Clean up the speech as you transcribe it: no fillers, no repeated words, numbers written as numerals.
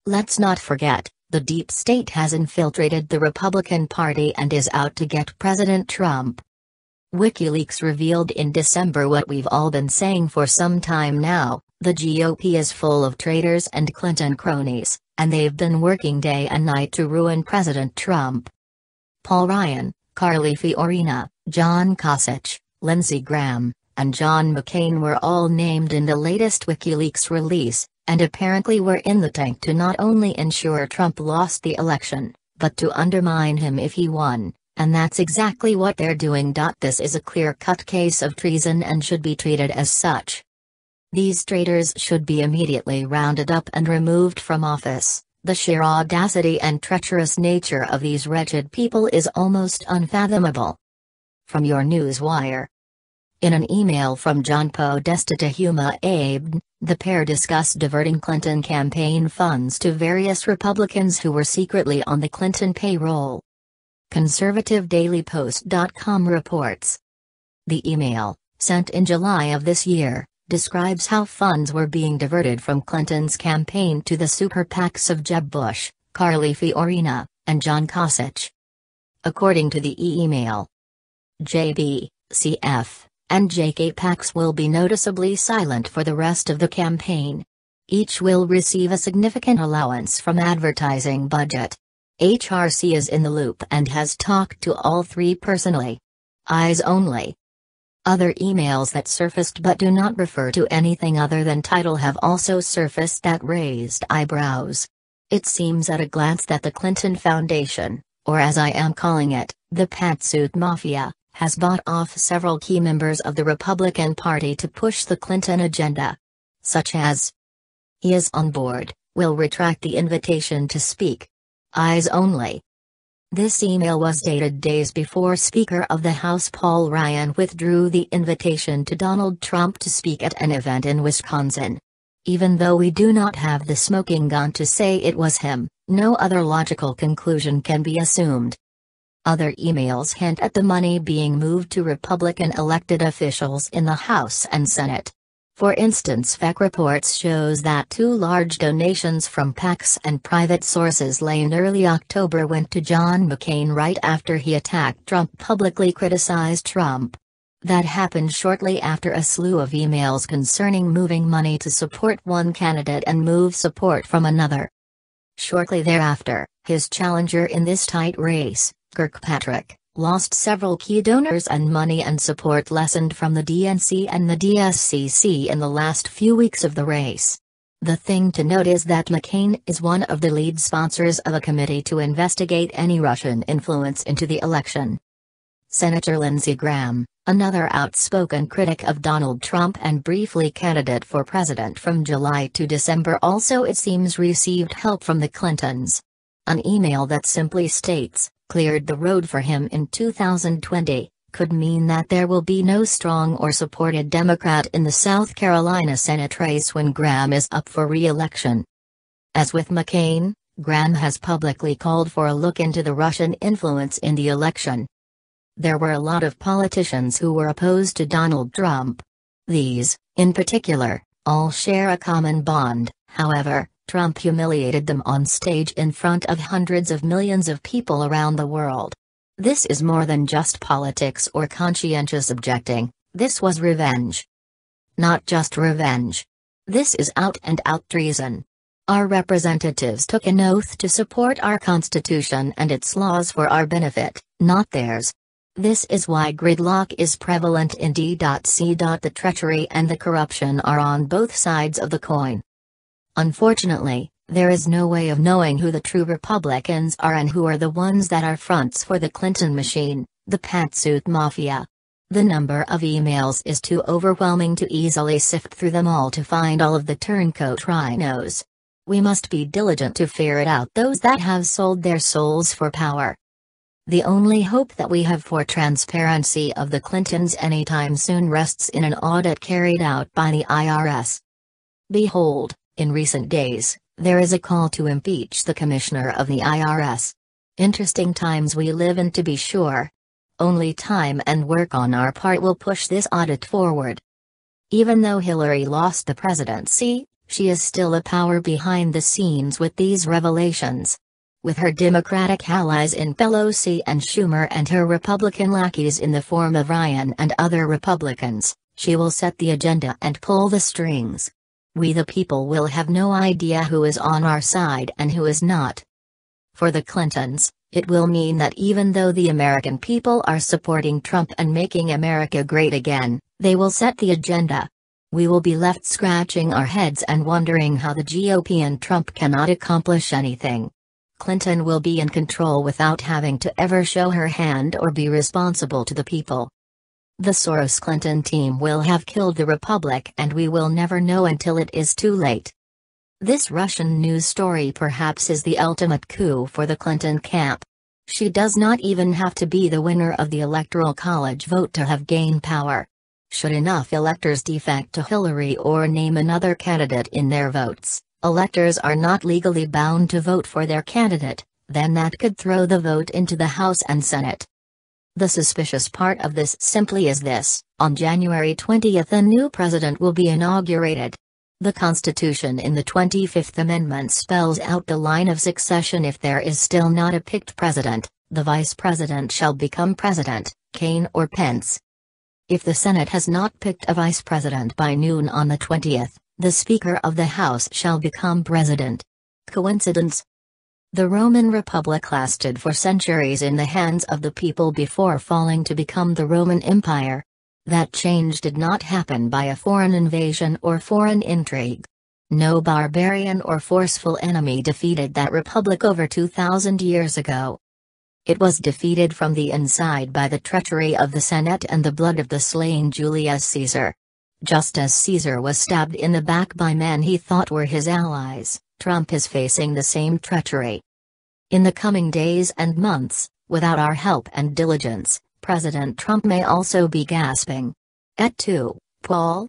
Let's not forget, the deep state has infiltrated the Republican Party and is out to get President Trump. Wikileaks revealed in December what we've all been saying for some time now: the GOP is full of traitors and Clinton cronies, and they've been working day and night to ruin President Trump. Paul Ryan, Carly Fiorina, John Kasich, Lindsey Graham, and John McCain were all named in the latest Wikileaks release, and apparently were in the tank to not only ensure Trump lost the election, but to undermine him if he won. And that's exactly what they're doing. This is a clear-cut case of treason and should be treated as such. These traitors should be immediately rounded up and removed from office. The sheer audacity and treacherous nature of these wretched people is almost unfathomable. From your Newswire. In an email from John Podesta to Huma Abed, the pair discussed diverting Clinton campaign funds to various Republicans who were secretly on the Clinton payroll. ConservativeDailyPost.com reports. The email, sent in July of this year, describes how funds were being diverted from Clinton's campaign to the super PACs of Jeb Bush, Carly Fiorina, and John Kasich. According to the email, JB, CF, and JK PACs will be noticeably silent for the rest of the campaign. Each will receive a significant allowance from advertising budget. HRC is in the loop and has talked to all three personally. Eyes only. Other emails that surfaced but do not refer to anything other than title have also surfaced that raised eyebrows. It seems at a glance that the Clinton Foundation, or as I am calling it, the Pantsuit Mafia, has bought off several key members of the Republican Party to push the Clinton agenda. Such as: he is on board, will retract the invitation to speak. Eyes only. This email was dated days before Speaker of the House Paul Ryan withdrew the invitation to Donald Trump to speak at an event in Wisconsin. Even though we do not have the smoking gun to say it was him, no other logical conclusion can be assumed. Other emails hint at the money being moved to Republican elected officials in the House and Senate. For instance, FEC reports shows that two large donations from PACs and private sources in early October went to John McCain right after he attacked Trump, publicly criticized Trump. That happened shortly after a slew of emails concerning moving money to support one candidate and move support from another. Shortly thereafter, his challenger in this tight race, Kirkpatrick, lost several key donors and money and support lessened from the DNC and the DSCC in the last few weeks of the race. The thing to note is that McCain is one of the lead sponsors of a committee to investigate any Russian influence into the election. Senator Lindsey Graham, another outspoken critic of Donald Trump and briefly candidate for president from July to December, also it seems received help from the Clintons. An email that simply states, "cleared the road for him in 2020, could mean that there will be no strong or supported Democrat in the South Carolina Senate race when Graham is up for re-election." As with McCain, Graham has publicly called for a look into the Russian influence in the election. There were a lot of politicians who were opposed to Donald Trump. These, in particular, all share a common bond. However, Trump humiliated them on stage in front of hundreds of millions of people around the world. This is more than just politics or conscientious objecting, this was revenge. Not just revenge. This is out-and-out treason. Our representatives took an oath to support our Constitution and its laws for our benefit, not theirs. This is why gridlock is prevalent in D.C. The treachery and the corruption are on both sides of the coin. Unfortunately, there is no way of knowing who the true Republicans are and who are the ones that are fronts for the Clinton machine, the Pantsuit Mafia. The number of emails is too overwhelming to easily sift through them all to find all of the turncoat rhinos. We must be diligent to ferret out those that have sold their souls for power. The only hope that we have for transparency of the Clintons anytime soon rests in an audit carried out by the IRS. Behold, in recent days, there is a call to impeach the commissioner of the IRS. Interesting times we live in, to be sure. Only time and work on our part will push this audit forward. Even though Hillary lost the presidency, she is still a power behind the scenes with these revelations. With her Democratic allies in Pelosi and Schumer and her Republican lackeys in the form of Ryan and other Republicans, she will set the agenda and pull the strings. We the people will have no idea who is on our side and who is not. For the Clintons, it will mean that even though the American people are supporting Trump and making America great again, they will set the agenda. We will be left scratching our heads and wondering how the GOP and Trump cannot accomplish anything. Clinton will be in control without having to ever show her hand or be responsible to the people. The Soros-Clinton team will have killed the republic and we will never know until it is too late. This Russian news story perhaps is the ultimate coup for the Clinton camp. She does not even have to be the winner of the Electoral College vote to have gained power. Should enough electors defect to Hillary or name another candidate in their votes, electors are not legally bound to vote for their candidate, then that could throw the vote into the House and Senate. The suspicious part of this simply is this: on January 20th a new president will be inaugurated. The Constitution in the 25th Amendment spells out the line of succession. If there is still not a picked president, the vice president shall become president, Kane or Pence. If the Senate has not picked a vice president by noon on the 20th, the Speaker of the House shall become president. Coincidence? The Roman Republic lasted for centuries in the hands of the people before falling to become the Roman Empire. That change did not happen by a foreign invasion or foreign intrigue. No barbarian or forceful enemy defeated that republic over 2,000 years ago. It was defeated from the inside by the treachery of the Senate and the blood of the slain Julius Caesar. Just as Caesar was stabbed in the back by men he thought were his allies, Trump is facing the same treachery. In the coming days and months, without our help and diligence, President Trump may also be gasping. Et tu, Paul?